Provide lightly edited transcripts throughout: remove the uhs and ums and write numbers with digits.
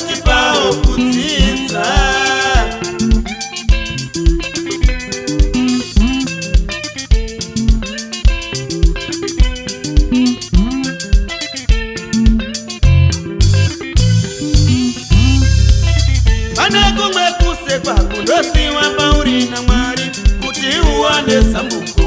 chipao kutsinza. Pane kumwe kusekwa kundosiwa pauri naMwari kuti uwane sambuko.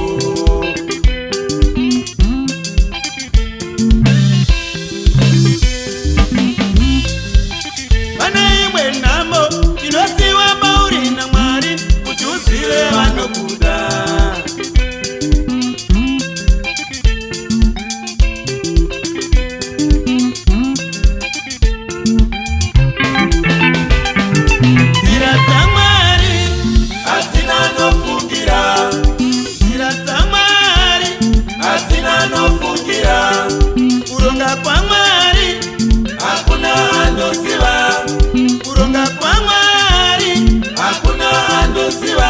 Pane imwe nhamo inosiwa pauri naMwari kuti uzive vanokuda. Nzira dzaMwari hadzina nofungira, nzira dzaMwari hadzina nofungira, kuronga kwaMwari hakuna anoziva, kuronga kwaMwari hakuna anoziva.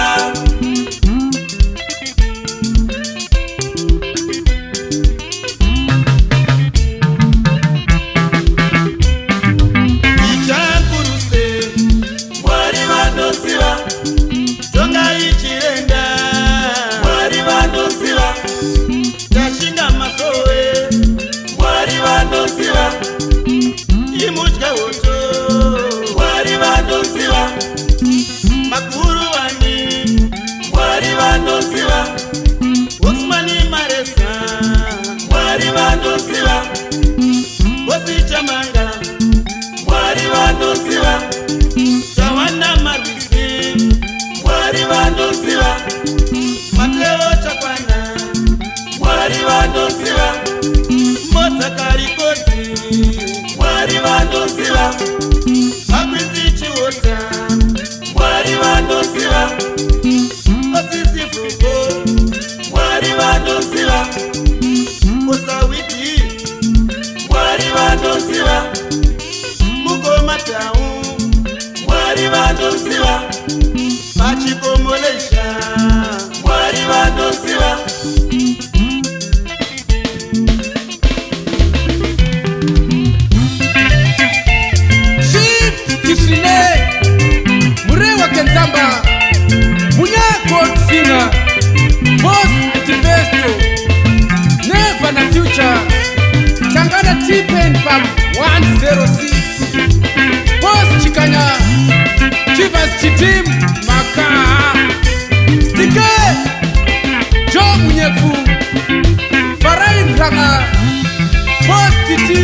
Ichakuruse Mwari vanoziva, tonga ichienda Mwari vanoziva, tashinga masowe Mwari vanoziva, imudya hoto Mwari vanoziva, makuru wani Mwari vanoziva, Osmani Maresa Mwari vanoziva, Bosi Chamanga Mwari vanoziva, Tawana Marwisi Mwari vanoziva, Mateo Chakwana Mwari vanoziva, Mozakari Koti Mwari vanoziva, Akwiti Chiwota Mwari vanoziva, Osisi Fuko Mwari vanoziva, Osawiti Mwari vanoziva, Mugoma Tau Mwari vanoziva, Pachikomolesha Mwari vanoziva. Murewa Kenzamba, Munya Singer, Boss Tibesto, Never na Future, Tangana T-Pen Pub 106, Boss Chikanya, Chivas Chitim, Maka, Sticker, Joe Munyeku, Farain Ranga, Boss Titi,